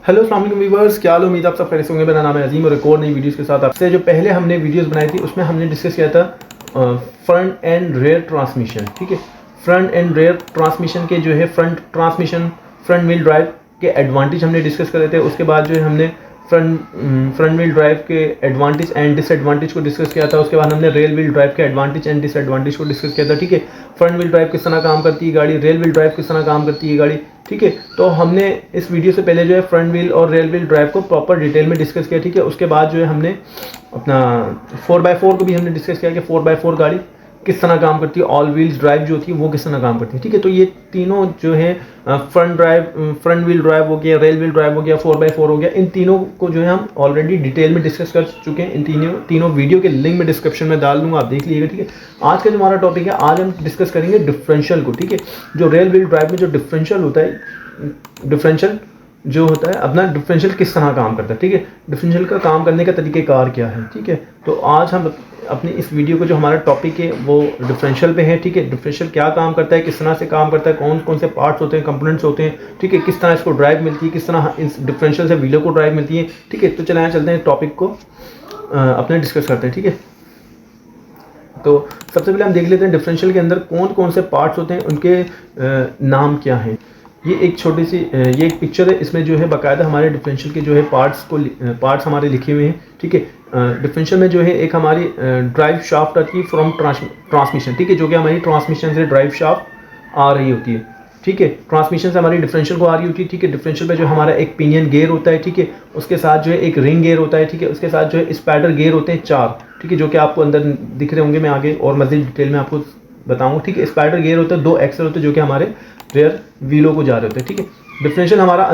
Hello अस्सलाम वालेकुम viewers, क्या हाल, उम्मीद आप सब खैरियत से होंगे। मेरा नाम है अजीम और एक और नई वीडियोस के साथ आपसे जो पहले हमने वीडियोस बनाई थी उसमें हमने डिस्कस किया था फ्रंट एंड रेयर ट्रांसमिशन। ठीक है, फ्रंट एंड रेयर ट्रांसमिशन के जो है front transmission front wheel drive के एडवांटेज हमने डिस्कस करे थे। उसके बाद जो है हमने फ्रंट व्हील ड्राइव के एडवांटेज एंड डिसएडवांटेज को डिस्कस किया था। उसके बाद हमने रेल व्हील ड्राइव के एडवांटेज एंड डिसएडवांटेज को डिस्कस किया था। ठीक है, फ्रंट व्हील ड्राइव किस तरह काम करती है गाड़ी, रेल व्हील ड्राइव किस तरह काम करती है गाड़ी। ठीक है, तो हमने इस वीडियो से पहले जो है फ्रंट व्हील और रेल व्हील ड्राइव को प्रॉपर डिटेल में डिस्कस किया। ठीक है, उसके बाद जो है हमने अपना 4x4 को भी हमने डिस्कस किया कि 4x4 गाड़ी किस तरह काम करती है, ऑल व्हील्स ड्राइव जो होती है वो किस तरह काम करती है। ठीक है, तो ये तीनों जो है फ्रंट व्हील ड्राइव हो गया, रेल व्हील ड्राइव हो गया, 4x4 हो गया, इन तीनों को जो है हम ऑलरेडी डिटेल में डिस्कस कर चुके हैं। इन तीनों वीडियो के लिंक में डिस्क्रिप्शन में डाल दूंगा, आप देख लीजिएगा। ठीक है, आज का जो हमारा टॉपिक है, आज हम डिस्कस करेंगे डिफरेंशियल को। ठीक है, जो रेल व्हील ड्राइव में जो डिफरेंशियल होता है, डिफरेंशियल जो होता है अपना डिफरेंशियल किस तरह काम करता है। ठीक है, डिफरेंशियल का काम करने का तरीक़ेकार क्या है। ठीक है, तो आज हम अपनी इस वीडियो को जो हमारा टॉपिक है वो डिफरेंशियल पे है। ठीक है, डिफरेंशियल क्या काम करता है, किस तरह से काम करता है, कौन कौन से पार्ट्स होते हैं, कंपोनेंट्स होते हैं। ठीक है, किस तरह इसको ड्राइव मिलती है, किस तरह इस डिफरेंशियल से व्हीलों को ड्राइव मिलती है। ठीक है, तो चले यहाँ चलते हैं, टॉपिक को अपने डिस्कस करते हैं। ठीक है, तो सबसे पहले हम देख लेते हैं डिफरेंशियल के अंदर कौन कौन से पार्ट्स होते हैं, उनके नाम क्या हैं। ये एक छोटी सी ये एक पिक्चर है, इसमें जो है बाकायदा हमारे डिफरेंशियल के जो है पार्ट्स हमारे लिखे हुए हैं। ठीक है, डिफरेंशियल में जो है एक हमारी ड्राइव शाफ्ट आती है फ्रॉम ट्रांसमिशन। ठीक है, जो कि हमारी ट्रांसमिशन से ड्राइव शाफ्ट आ रही होती है। ठीक है, ट्रांसमिशन से हमारी डिफरेंशियल को आ रही होती है। ठीक है, डिफरेंशियल में जो हमारा एक पिनियन गेयर होता है। ठीक है, उसके साथ जो है एक रिंग गेयर होता है। ठीक है, उसके साथ जो है स्पाइडर गेयर होते हैं 4। ठीक है, जो कि आपको अंदर दिख रहे होंगे, मैं आगे और मज़ीद डिटेल में आपको बताऊंगा। ठीक है, स्पाइडर गेयर होता है, 2 एक्सल होते हैं जो कि हमारे रेयर व्हीलों को जा रहे होते हैं। ठीक है, डिफरेंशियल हमारा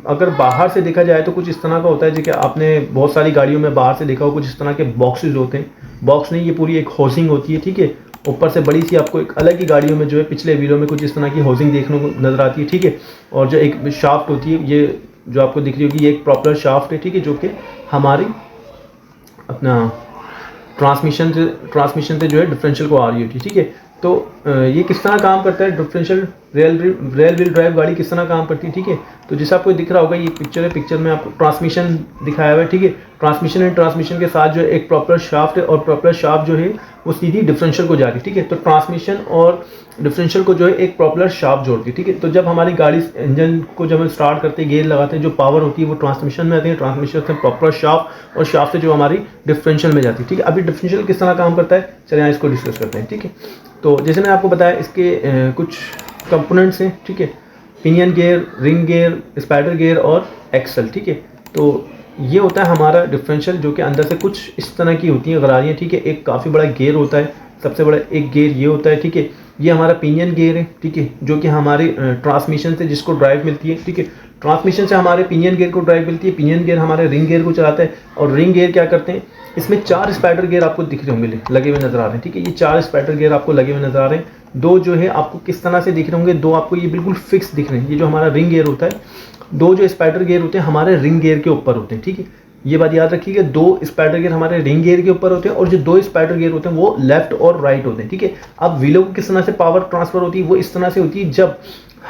अगर बाहर से देखा जाए तो कुछ इस तरह का होता है, जैसे आपने बहुत सारी गाड़ियों में बाहर से देखा हो, कुछ इस तरह के बॉक्सेस होते हैं। बॉक्स नहीं, ये पूरी एक हाउसिंग होती है। ठीक है, ऊपर से बड़ी सी आपको एक अलग ही गाड़ियों में जो है पिछले व्हीलों में कुछ इस तरह की हाउसिंग देखने को नजर आती है। ठीक है, और जो एक शाफ्ट होती है, ये जो आपको दिख रही होगी, ये एक प्रॉपर शाफ्ट है। ठीक है, जो कि हमारी अपना ट्रांसमिशन से जो है डिफरेंशियल को आ रही होती है। ठीक है, तो ये किस तरह काम करता है डिफरेंशियल, रेल व्हील ड्राइव गाड़ी किस तरह काम करती है। ठीक है, तो जैसे आपको दिख रहा होगा, ये पिक्चर है, पिक्चर में आपको ट्रांसमिशन दिखाया हुआ है। ठीक है, ट्रांसमिशन के साथ जो है एक प्रॉपर शाफ्ट है, और प्रॉपर शाफ्ट जो है वो सीधी डिफरेंशियल को जा रही है। ठीक है, तो ट्रांसमिशन और डिफरेंशियल को जो है एक प्रॉपर शाफ्ट जोड़ती है। ठीक है, तो जब हमारी गाड़ी इंजन को जब हम स्टार्ट करते हैं, गेयर लगाते हैं, जो पावर होती है वो ट्रांसमिशन में आती है, ट्रांसमिशन से प्रॉपर शाफ्ट, और शाफ्ट से जो हमारी डिफरेंशियल में जाती है। ठीक है, अभी डिफरेंशियल किस तरह काम करता है, चलिए यहाँ इसको डिस्कस करते हैं। ठीक है, तो जैसे मैंने आपको बताया, इसके कुछ कंपोनेंट्स हैं। ठीक है, pinion gear, ring gear, spider gear और एक्सल। ठीक है, तो ये होता है हमारा डिफरेंशियल, जो कि अंदर से कुछ इस तरह की होती हैं गरारियाँ। ठीक है, एक काफ़ी बड़ा गियर होता है, सबसे बड़ा एक गियर ये होता है। ठीक है, ये हमारा पिनियन गियर है। ठीक है, जो कि हमारी ट्रांसमिशन से जिसको ड्राइव मिलती है। ठीक है, ट्रांसमिशन से हमारे पिनियन गियर को ड्राइव मिलती है, पिनियन गियर हमारे रिंग गियर को चलाता है, और रिंग गियर क्या करते हैं, इसमें 4 स्पाइडर गियर आपको दिख रहे होंगे, लगे हुए नजर आ रहे हैं। ठीक है, ये 4 स्पाइडर गियर आपको लगे हुए नजर आ रहे हैं। 2 जो है आपको किस तरह से दिख रहे होंगे, 2 आपको ये बिल्कुल फिक्स दिख रहे हैं। ये जो हमारा रिंग गियर होता है, 2 जो स्पाइडर गियर होते हैं हमारे रिंग गियर के ऊपर होते हैं। ठीक है, ये बात याद रखिएगा, 2 स्पाइडर गियर हमारे रिंग गियर के ऊपर होते हैं, और जो 2 स्पाइडर गियर होते हैं वो लेफ्ट और राइट होते हैं। ठीक है, अब व्हीलों को किस तरह से पावर ट्रांसफर होती है, वो इस तरह से होती है, जब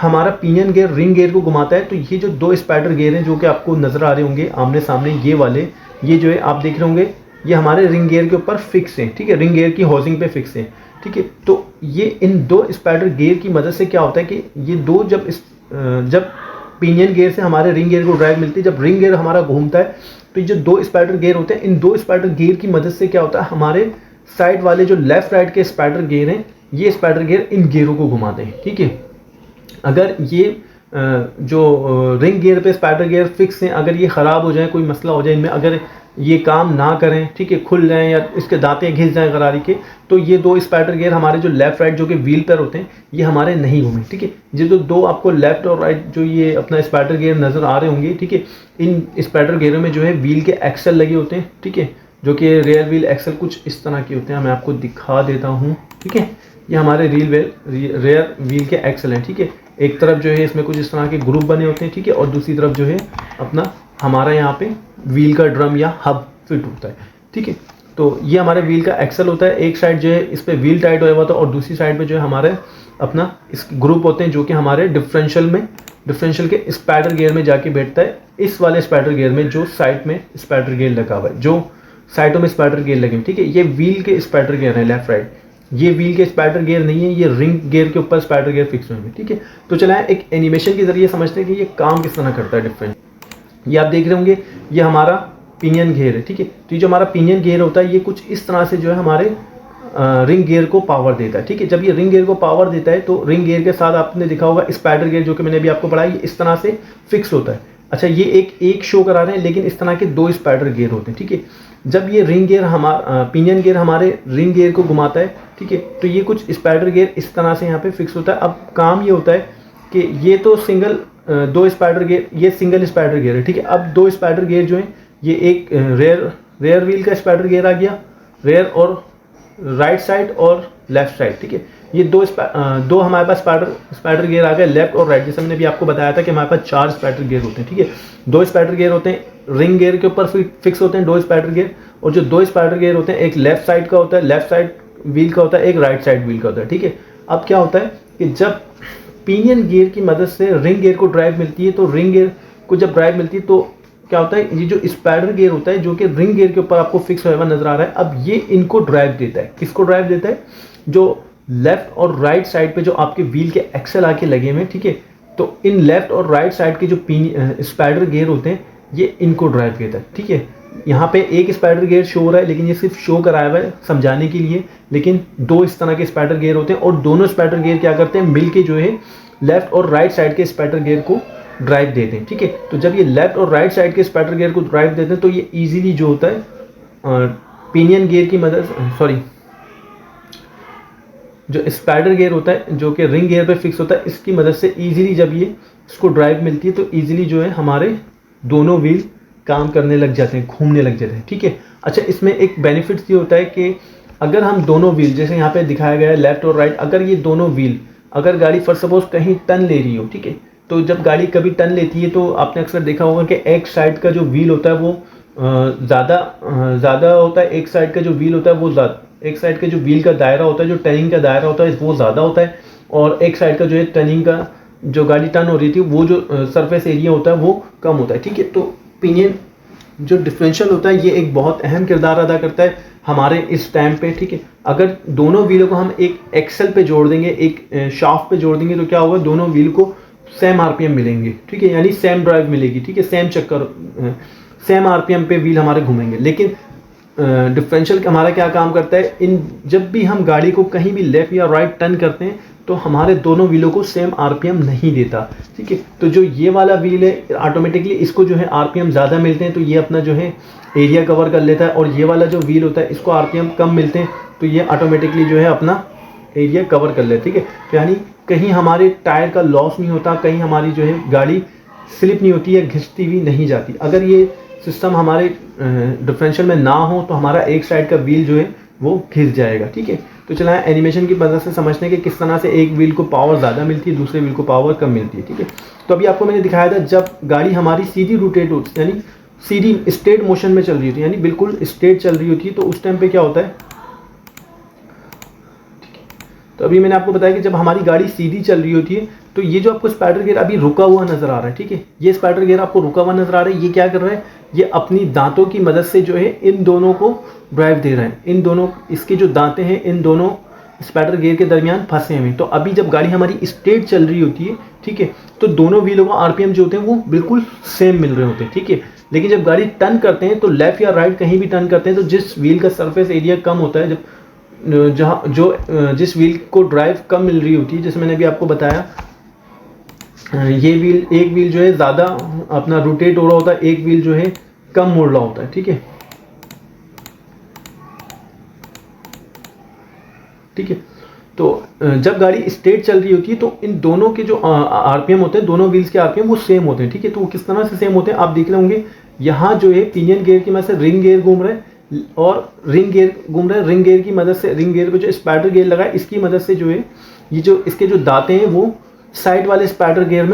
हमारा पिनियन गियर रिंग गियर को घुमाता है, तो ये जो 2 स्पाइडर गियर हैं जो कि आपको नजर आ रहे होंगे आमने सामने, ये वाले, ये जो है आप देख रहे होंगे, ये हमारे रिंग गियर के ऊपर फिक्स हैं। ठीक है, रिंग गियर की हाउसिंग पे फिक्स हैं। ठीक है, तो ये इन 2 स्पाइडर गियर की मदद से क्या होता है कि ये 2 जब पिनियन गियर से हमारे रिंग गियर को ड्राइव मिलती है, जब रिंग गियर हमारा घूमता है, तो ये जो 2 स्पाइडर गियर होते हैं, इन 2 स्पाइडर गियर की मदद से क्या होता है, हमारे साइड वाले जो लेफ्ट राइट के स्पाइडर गियर हैं, ये स्पाइडर गियर इन गियरों को घुमाते हैं। ठीक है, अगर ये जो रिंग गियर पे स्पाइडर गियर फिक्स हैं, अगर ये ख़राब हो जाए, कोई मसला हो जाए इनमें, अगर ये काम ना करें, ठीक है, खुल जाएं या इसके दांतें घिस जाएं गरारी के, तो ये 2 स्पाइडर गियर हमारे जो लेफ्ट राइट जो कि व्हील पर होते हैं, ये हमारे नहीं घूमें। ठीक है, ये जो 2 आपको लेफ्ट और राइट जो ये अपना स्पाइडर गियर नज़र आ रहे होंगे, ठीक है, इन स्पाइडर गियरों में जो है व्हील के एक्सल लगे होते हैं। ठीक है, जो कि रेयर व्हील एक्सल कुछ इस तरह के होते हैं, मैं आपको दिखा देता हूँ। ठीक है, ये हमारे रेयर व्हील के एक्सल हैं। ठीक है, एक तरफ जो है इसमें कुछ इस तरह के ग्रुप बने होते हैं। ठीक है, और दूसरी तरफ जो है अपना हमारा यहाँ पे व्हील का ड्रम या हब फिट होता है। ठीक है, तो ये हमारे व्हील का एक्सल होता है। एक साइड जो है इस पर व्हील टाइट हुआ होता है, और दूसरी साइड पे जो है हमारे अपना इस ग्रुप होते हैं जो कि हमारे डिफरेंशियल के स्पाइडर गियर में जाके बैठता है, इस वाले स्पाइडर गियर में जो साइड में स्पाइडर गियर लगा हुआ है, जो साइडों में स्पाइडर गियर लगे हैं, ठीक है। ये व्हील के स्पाइडर गियर है लेफ्ट राइट, ये व्हील के स्पाइडर गियर नहीं है, ये रिंग गियर के ऊपर स्पाइडर गियर फिक्स हुए हैं, ठीक है। तो चला एक एनिमेशन के जरिए समझते हैं कि ये काम किस तरह करता है डिफरेंट। ये आप देख रहे होंगे, ये हमारा पिनियन गियर है, ठीक है। तो ये जो हमारा पिनियन गियर होता है ये कुछ इस तरह से जो है हमारे रिंग गियर को पावर देता है, ठीक है। जब ये रिंग गियर को पावर देता है तो रिंग गियर के साथ आपने देखा होगा स्पाइडर गियर जो कि मैंने अभी आपको पढ़ाया, ये इस तरह से फिक्स होता है। अच्छा, ये एक शो करा रहे हैं, लेकिन इस तरह के 2 स्पाइडर गियर होते हैं, ठीक है। जब ये रिंग गियर हमारा पिनियन गियर हमारे रिंग गियर को घुमाता है, ठीक है, तो ये कुछ स्पाइडर गियर इस तरह से यहाँ पे फिक्स होता है। अब काम ये होता है कि ये तो सिंगल 2 स्पाइडर गियर, ये सिंगल स्पाइडर गियर है, ठीक है। अब 2 स्पाइडर गियर जो है, ये एक रेयर व्हील का स्पाइडर गियर आ गया, रेयर और राइट साइड और लेफ्ट साइड, ठीक है। ये दो हमारे पास स्पाइडर गियर आ गए लेफ्ट और राइट। जैसे मैंने भी आपको बताया था कि हमारे पास 4 स्पाइडर गियर होते हैं, ठीक है। 2 स्पाइडर गियर होते हैं रिंग गियर के ऊपर फिक्स होते हैं 2 स्पाइडर गियर, और जो 2 स्पाइडर गियर होते हैं, एक लेफ्ट साइड का होता है, लेफ्ट साइड व्हील का होता है, एक राइट साइड व्हील का होता है, ठीक है। अब क्या होता है कि जब पिनियन गियर की मदद से रिंग गियर को ड्राइव मिलती है, तो रिंग गियर को जब ड्राइव मिलती है तो क्या होता है, ये जो स्पाइडर गियर होता है जो कि रिंग गियर के ऊपर आपको फिक्स हुआ नजर आ रहा है, अब ये इनको ड्राइव देता है। किसको ड्राइव देता है? जो लेफ्ट और राइट साइड पे जो आपके व्हील के एक्सल आके लगे हुए हैं, ठीक है। तो इन लेफ्ट और राइट साइड के जो स्पाइडर गियर होते हैं, ये इनको ड्राइव देता है, ठीक है। यहाँ पे एक स्पाइडर गियर शो हो रहा है, लेकिन ये सिर्फ शो कराया हुआ है समझाने के लिए, लेकिन 2 इस तरह के स्पाइडर गियर होते हैं, और दोनों स्पाइडर गियर क्या करते हैं, मिलके जो है लेफ्ट और राइट साइड के स्पाइडर गियर को ड्राइव देते हैं, ठीक है। तो जब ये लेफ्ट और राइट साइड के स्पाइडर गियर को ड्राइव देते हैं, तो ये इजीली जो होता है पिनियन गियर की मदद जो स्पाइडर गियर होता है जो कि रिंग गियर पे फिक्स होता है, इसकी मदद से इजीली जब ये इसको ड्राइव मिलती है, तो इजीली जो है हमारे दोनों व्हील काम करने लग जाते हैं, घूमने लग जाते हैं, ठीक है। अच्छा, इसमें एक बेनिफिट्स ये होता है कि अगर हम दोनों व्हील, जैसे यहाँ पे दिखाया गया है लेफ्ट और राइट, अगर ये दोनों व्हील, अगर गाड़ी फॉर सपोज कहीं टर्न ले रही हो, ठीक है, तो जब गाड़ी कभी टर्न लेती है तो आपने अक्सर देखा होगा कि एक साइड का जो व्हील होता है वो ज़्यादा होता है, एक साइड का जो व्हील होता है वो एक साइड का जो व्हील का दायरा होता है, जो टर्निंग का दायरा होता है वो ज़्यादा होता है, और एक साइड का जो है टर्निंग का जो गाड़ी टर्न हो रही थी वो जो सरफेस एरिया होता है वो कम होता है, ठीक है। तो पिनियन जो डिफरेंशियल होता है ये एक बहुत अहम किरदार अदा करता है हमारे इस टाइम पे, ठीक है। अगर दोनों व्हीलों को हम एक एक्सल पे जोड़ देंगे, एक शाफ्ट पे जोड़ देंगे, तो क्या होगा, दोनों व्हील को सेम आरपीएम मिलेंगे, ठीक है, यानी सेम ड्राइव मिलेगी, ठीक है, सेम चक्कर, सेम आरपीएम पे व्हील हमारे घूमेंगे। लेकिन डिफरेंशियल हमारा क्या काम करता है, जब भी हम गाड़ी को कहीं भी लेफ्ट या राइट टर्न करते हैं तो हमारे दोनों व्हीलों को सेम आरपीएम नहीं देता, ठीक है। तो जो ये वाला व्हील है ऑटोमेटिकली इसको जो है आरपीएम ज़्यादा मिलते हैं, तो ये अपना जो है एरिया कवर कर लेता है, और ये वाला जो व्हील होता है इसको आरपीएम कम मिलते हैं, तो ये ऑटोमेटिकली जो है अपना एरिया कवर कर लेते हैं, ठीक है। तो यानी कहीं हमारे टायर का लॉस नहीं होता, कहीं हमारी जो है गाड़ी स्लिप नहीं होती या घिसती हुई नहीं जाती। अगर ये सिस्टम हमारे डिफरेंशियल में ना हो तो हमारा एक साइड का व्हील जो है वो घिस जाएगा, ठीक है। तो चला एनिमेशन की मदद से समझते हैं कि किस तरह से एक व्हील को पावर ज़्यादा मिलती है, दूसरे व्हील को पावर कम मिलती है, ठीक है। तो अभी आपको मैंने दिखाया था जब गाड़ी हमारी सीधी रोटेट होती, यानी सीधी स्ट्रेट मोशन में चल रही होती है, यानी बिल्कुल स्ट्रेट चल रही होती है, तो उस टाइम पे क्या होता है, तो अभी मैंने आपको बताया कि जब हमारी गाड़ी सीधी चल रही होती है तो ये जो आपको स्पाइडर गियर अभी रुका हुआ नजर आ रहा है, ठीक है, ये स्पाइडर गियर आपको रुका हुआ नजर आ रहा है, ये क्या कर रहा है, ये अपनी दांतों की मदद से जो है इन दोनों को ड्राइव दे रहा है। इन दोनों, इसके जो दांतें हैं इन दोनों स्पाइडर गियर के दरमियान फंसे हुए। तो अभी जब गाड़ी हमारी स्ट्रेट चल रही होती है, ठीक है, तो दोनों व्हीलों को आरपीएम जो होते हैं वो बिल्कुल सेम मिल रहे होते हैं, ठीक है। लेकिन जब गाड़ी टर्न करते हैं तो लेफ्ट या राइट कहीं भी टर्न करते हैं, तो जिस व्हील का सरफेस एरिया कम होता है, जिस व्हील को ड्राइव कम मिल रही होती है, जैसे मैंने अभी आपको बताया, ये एक व्हील जो है ज़्यादा अपना रोटेट हो रहा होता है, एक व्हील जो है कम मुड़ रहा होता है, ठीक है, ठीक है। तो जब गाड़ी स्ट्रेट चल रही होती है तो इन दोनों के जो आरपीएम होते हैं, दोनों व्हील्स के आरपीएम वो सेम होते हैं, ठीक है। तो वो किस तरह से सेम होते हैं आप देख रहे होंगे, यहाँ जो है पिनियन गियर की मदद से रिंग गियर घूम रहा है, और रिंग गियर घूम रहा है, रिंग गियर की मदद से, रिंग गियर पे जो स्पाइडर गियर लगा है इसकी मदद से जो है ये जो इसके जो दांतें हैं वो साइड वाले स्पाइडर गियर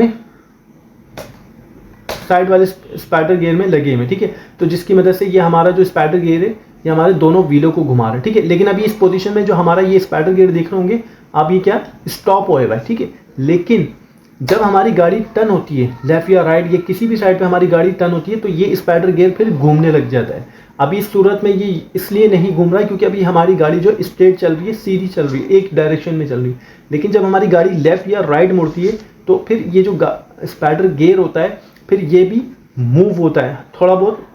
में लगे हुए, ठीक है। तो जिसकी मदद से ये हमारा जो स्पाइडर गियर है ये हमारे दोनों व्हीलों को घुमा रहे हैं, ठीक है। लेकिन अभी इस पोजीशन में जो हमारा ये स्पाइडर गियर देख रहे होंगे अब ये क्या स्टॉप होएगा, ठीक है। लेकिन जब हमारी गाड़ी टर्न होती है लेफ्ट या राइट या किसी भी साइड पे हमारी गाड़ी टर्न होती है तो ये स्पाइडर गियर फिर घूमने लग जाता है। अभी इस सूरत में ये इसलिए नहीं घूम रहा है क्योंकि अभी हमारी गाड़ी जो स्ट्रेट चल रही है, सीधी चल रही है, एक डायरेक्शन में चल रही है। लेकिन जब हमारी गाड़ी लेफ्ट या राइट मुड़ती है तो फिर ये जो स्पाइडर गियर होता है फिर ये भी मूव होता है, थोड़ा बहुत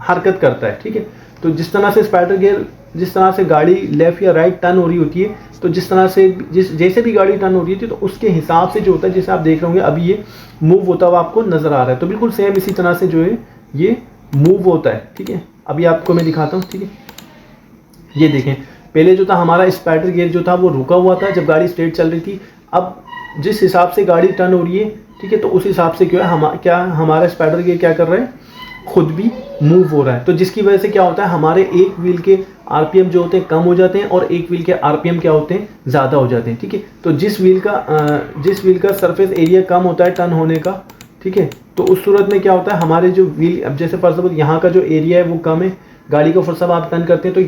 हरकत करता है, ठीक है। तो जिस तरह से स्पाइडर गियर, जिस तरह से गाड़ी लेफ्ट या राइट टर्न हो रही होती है तो जिस तरह से जैसे भी गाड़ी टर्न हो रही थी तो उसके हिसाब से जो होता है, जैसे आप देख रहे होंगे अभी ये मूव होता हुआ आपको नजर आ रहा है, तो बिल्कुल सेम इसी तरह से जो है ये मूव होता है, ठीक है। अभी आपको मैं दिखाता हूँ, ठीक है। ये देखें, पहले जो था हमारा स्पाइडर गियर जो था वो रुका हुआ था जब गाड़ी स्ट्रेट चल रही थी। अब जिस हिसाब से गाड़ी टर्न हो रही है, ठीक है, तो उस हिसाब से क्या है हमारा स्पाइडर गियर क्या कर रहा है, खुद भी मूव हो रहा है। तो जिसकी वजह से क्या होता है, हमारे एक व्हील के आरपीएम जो होते हैं कम हो जाते हैं और एक व्हील के आरपीएम क्या होते हैं, ज़्यादा हो जाते हैं, ठीक है। तो जिस व्हील का सरफेस एरिया कम होता है टर्न होने का, ठीक है, तो उस सूरत में क्या होता है हमारे जो व्हील, अब जैसे फॉर एग्जाम्पल यहाँ का जो एरिया है वो कम है, गाड़ी को फॉर आप टर्न करते हैं तो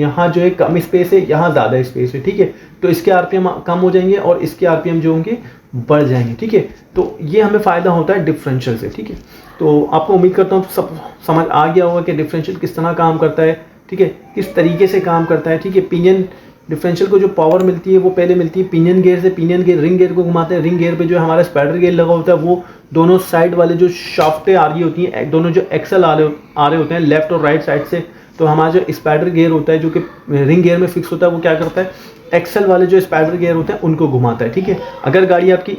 यहाँ जो है कम स्पेस है, यहाँ ज़्यादा स्पेस है, ठीक है। तो इसके आरपीएम कम हो जाएंगे और इसके आरपीएम जो होंगे बढ़ जाएंगे, ठीक है। तो ये हमें फ़ायदा होता है डिफरेंशियल से, ठीक है। तो आपको उम्मीद करता हूँ सब समझ आ गया होगा कि डिफरेंशियल किस तरह काम करता है, ठीक है, किस तरीके से काम करता है, ठीक है। पिनियन डिफरेंशियल को जो पावर मिलती है वो पहले मिलती है पिनियन गियर से। पिनियन गियर रिंग गियर को घुमाते हैं, रिंग गियर पे जो हमारा स्पाइडर गियर लगा होता है वो दोनों साइड वाले जो शाफ्टें आ रही होती हैं, दोनों जो एक्सल आ रहे होते हैं लेफ्ट और राइट साइड से, तो हमारा जो स्पाइडर गियर होता है जो कि रिंग गियर में फिक्स होता है वो क्या करता है, एक्सल वाले जो स्पाइडर गियर होते हैं उनको घुमाता है, ठीक है। अगर गाड़ी आपकी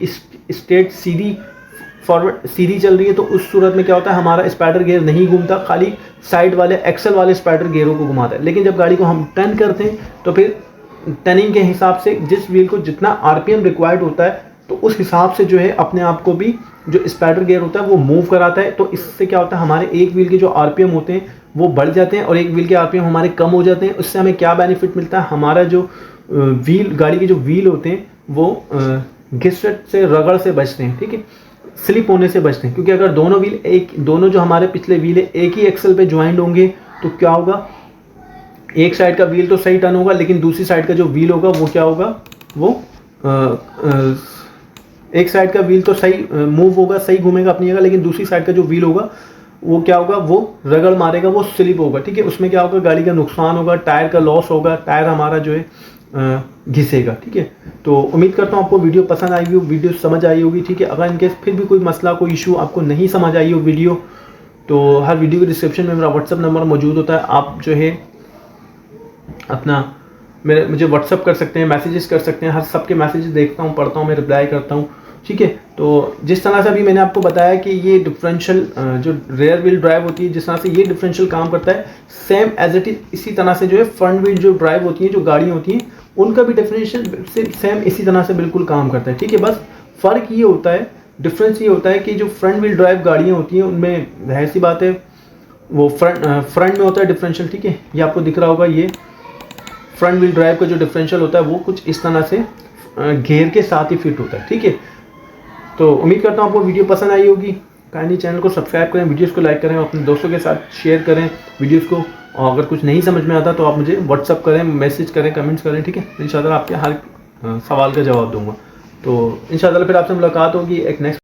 स्ट्रेट सीधी चल रही है तो उस सूरत में क्या होता है, हमारा स्पाइडर गियर नहीं घूमता, खाली साइड वाले एक्सल वाले स्पाइडर गियरों को घुमाता है। लेकिन जब गाड़ी को हम टर्न करते हैं तो फिर टर्निंग के हिसाब से जिस व्हील को जितना आरपीएम रिक्वायर्ड होता है तो उस हिसाब से जो है अपने आप को भी जो स्पाइडर गियर होता है वो मूव कराता है। तो इससे क्या होता है, हमारे एक व्हील के जो आरपीएम होते हैं वो बढ़ जाते हैं और एक व्हील के आरपीएम हमारे कम हो जाते हैं। उससे हमें क्या बेनिफिट मिलता है, हमारा जो गाड़ी के जो व्हील होते हैं वो घिसट से, रगड़ से बचते हैं, ठीक है, स्लिप होने से बचते हैं। क्योंकि अगर दोनों जो हमारे पिछले व्हील है एक ही एक्सल पे ज्वाइंट होंगे तो क्या होगा, एक साइड का व्हील तो सही टर्न होगा लेकिन दूसरी साइड का जो व्हील होगा वो क्या होगा, वो एक साइड का व्हील तो सही मूव होगा, सही घूमेगा अपनी जगह, लेकिन दूसरी साइड का जो व्हील होगा वो क्या होगा, वो रगड़ मारेगा, वो स्लिप होगा, ठीक है। उसमें क्या होगा, गाड़ी का नुकसान होगा, टायर का लॉस होगा, टायर हमारा जो है घिसेगा, ठीक है। तो उम्मीद करता हूँ आपको वीडियो पसंद आई होगी, वीडियो समझ आई होगी, ठीक है। अगर इनकेस फिर भी कोई मसला, कोई इशू आपको नहीं समझ आई हो वीडियो, तो हर वीडियो के डिस्क्रिप्शन में मेरा व्हाट्सअप नंबर मौजूद होता है। आप जो है अपना मुझे व्हाट्सअप कर सकते हैं, मैसेजेस कर सकते हैं। हर सबके मैसेजेस देखता हूँ, पढ़ता हूँ, मैं रिप्लाई करता हूँ, ठीक है। तो जिस तरह से अभी मैंने आपको बताया कि ये डिफरेंशियल जो रेयर व्हील ड्राइव होती है, जिस तरह से ये डिफरेंशियल काम करता है, सेम एज इट इज इसी तरह से जो है फ्रंट व्हील जो ड्राइव होती है, जो गाड़ी होती हैं, उनका भी डिफरेंशियल सेम इसी तरह से बिल्कुल काम करता है, ठीक है। बस फ़र्क ये होता है, डिफरेंस ये होता है कि जो फ्रंट व्हील ड्राइव गाड़ियाँ होती हैं उनमें जाहिर सी बात है वो फ्रंट में होता है डिफरेंशियल, ठीक है। ये आपको दिख रहा होगा, ये फ्रंट व्हील ड्राइव का जो डिफरेंशियल होता है वो कुछ इस तरह से घेर के साथ ही फिट होता है, ठीक है। तो उम्मीद करता हूँ आपको वीडियो पसंद आई होगी। काइंडली चैनल को सब्सक्राइब करें, वीडियोस को लाइक करें, अपने दोस्तों के साथ शेयर करें वीडियोस को। और अगर कुछ नहीं समझ में आता तो आप मुझे व्हाट्सअप करें, मैसेज करें, कमेंट्स करें, ठीक है। इंशाल्लाह आपके हर सवाल का जवाब दूंगा। तो इंशाल्लाह फिर आपसे मुलाकात होगी एक नेक्स्ट